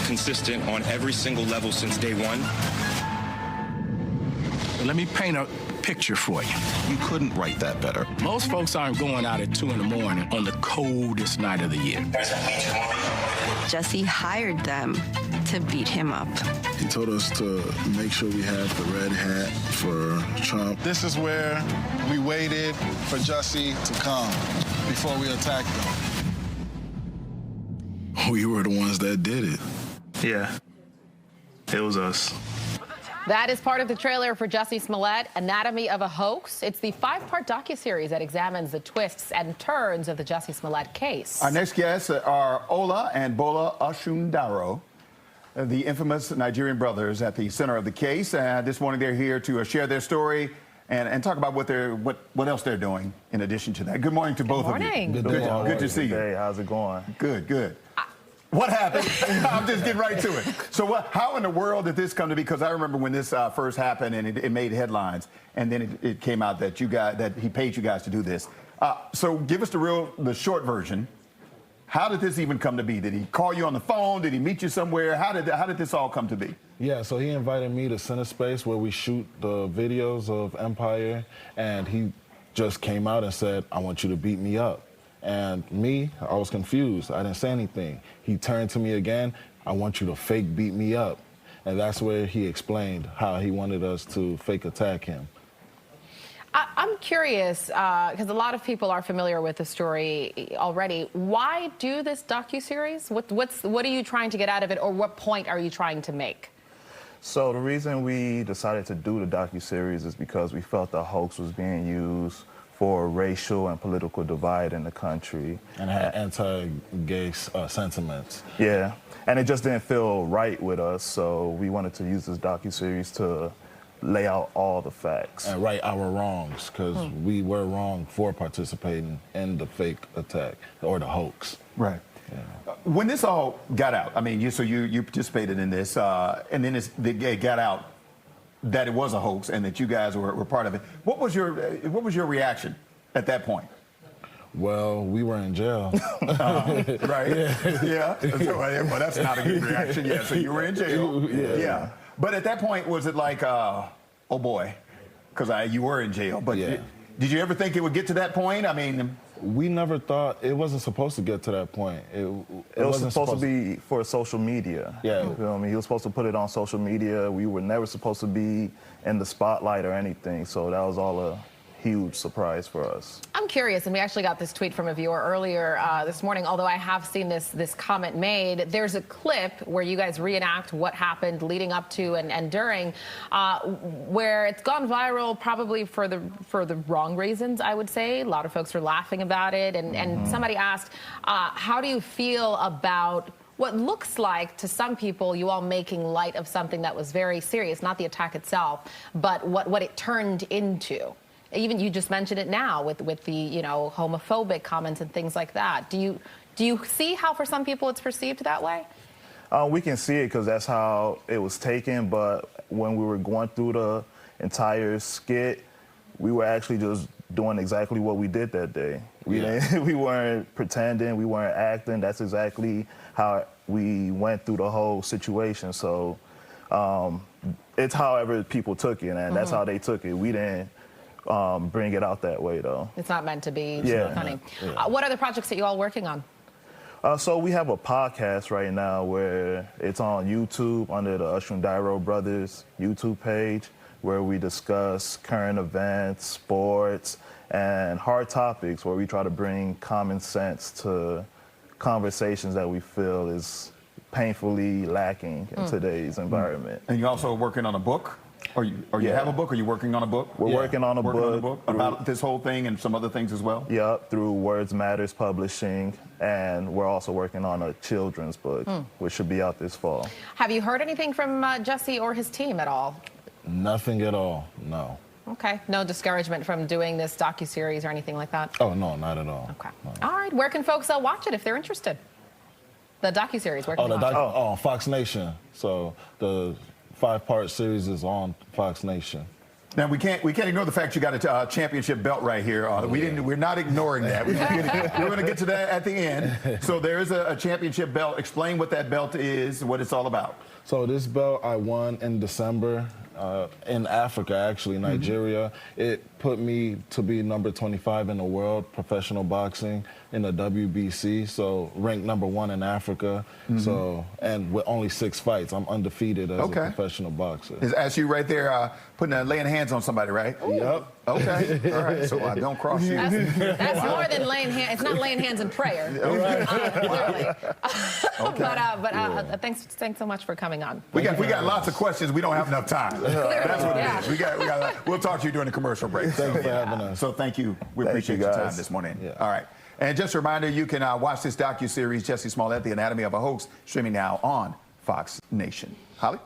consistent on every single level since day one. Let me paint a picture for you. You couldn't write that better. Most folks aren't going out at 2 in the morning on the coldest night of the year. Jussie hired them to beat him up. He told us to make sure we had the red hat for Trump. This is where we waited for Jussie to come before we attacked him. We were the ones that did it. Yeah, it was us. That is part of the trailer for Jussie Smollett, Anatomy of a Hoax. It's the 5-part docuseries that examines the twists and turns of the Jussie Smollett case. Our next guests are Ola and Bola Osindairo, the infamous Nigerian brothers at the center of the case. This morning they're here to share their story and talk about what else they're doing in addition to that. Good morning to both of you. Good to see you. Hey, how's it going? Good. What happened? I'm just getting right to it. So how in the world did this come to be? Because I remember when this first happened and it made headlines, and then it came out that he paid you guys to do this. So give us the short version. How did this even come to be? Did he call you on the phone? Did he meet you somewhere? How did this all come to be? Yeah, so he invited me to Center Space where we shoot the videos of Empire, and he just came out and said, "I want you to beat me up." And me, I was confused. I didn't say anything. He turned to me again, "I want you to fake beat me up." And that's where he explained how he wanted us to fake attack him. I'm curious, because a lot of people are familiar with the story already. Why do this docuseries? What are you trying to get out of it, or what point are you trying to make? So the reason we decided to do the docuseries is because we felt the hoax was being used for racial and political divide in the country. And had anti-gay sentiments. Yeah, and it just didn't feel right with us, so we wanted to use this docuseries to lay out all the facts. And right our wrongs, because we were wrong for participating in the fake attack, or the hoax. Right. Yeah. When this all got out, I mean, you participated in this, and then it got out that it was a hoax and that you guys were part of it. What was your reaction at that point? Well, we were in jail. Right? Yeah. Well, that's not a good reaction. Yeah, so you were in jail. Yeah. But at that point, was it like, oh boy, because you were in jail. But did you ever think it would get to that point? I mean, we never thought it wasn't supposed to get to that point. It was supposed to be for social media. Yeah. You feel me? He was supposed to put it on social media. We were never supposed to be in the spotlight or anything. So that was all a huge surprise for us. I'm curious, and we actually got this tweet from a viewer earlier this morning, although I have seen this comment made. There's a clip where you guys reenact what happened leading up to and during, where it's gone viral probably for the wrong reasons, I would say. A lot of folks are laughing about it, and somebody asked, how do you feel about what looks like, to some people, you all making light of something that was very serious, not the attack itself, but what it turned into? Even you just mentioned it now with the homophobic comments and things like that. Do you see how for some people it's perceived that way? We can see it because that's how it was taken. But when we were going through the entire skit, we were actually just doing exactly what we did that day. We weren't pretending, we weren't acting. That's exactly how we went through the whole situation. So it's however people took it, and that's how they took it. We didn't bring it out that way, though. It's not meant to be funny. Yeah. What other projects are you all working on? So we have a podcast right now where it's on YouTube under the Osindairo Brothers YouTube page, where we discuss current events, sports, and hard topics, where we try to bring common sense to conversations that we feel is painfully lacking in today's environment. And you're also working on a book? Or you have a book? Are you working on a book? We're working on a book about this whole thing and some other things as well? Yep, through Words Matters Publishing, and we're also working on a children's book, which should be out this fall. Have you heard anything from Jussie or his team at all? Nothing at all, no. Okay, no discouragement from doing this docuseries or anything like that? Oh, no, not at all. Okay. No. All right, where can folks watch it if they're interested? The docuseries, where can they watch it? Oh, Fox Nation. So the 5-part series is on Fox Nation. Now we can't ignore the fact you got a championship belt right here. We're not ignoring that. We're going to get to that at the end. So there is a championship belt. Explain what that belt is, what it's all about. So this belt I won in December in Africa, actually, Nigeria. It put me to be number 25 in the world, professional boxing in the WBC, so ranked number 1 in Africa. So, and with only 6 fights, I'm undefeated as a professional boxer. As you right there laying hands on somebody, right? Yep. Okay. All right. So don't cross you. That's more than laying hands. It's not laying hands in prayer. Clearly. But thanks so much for coming on. We got lots of questions. We don't have enough time. That's what it is. We got. We'll talk to you during the commercial break. Thanks for having us. So thank you. We appreciate your time this morning. Yeah. All right. And just a reminder, you can watch this docuseries, Jussie Smollett, The Anatomy of a Hoax, streaming now on Fox Nation. Holly?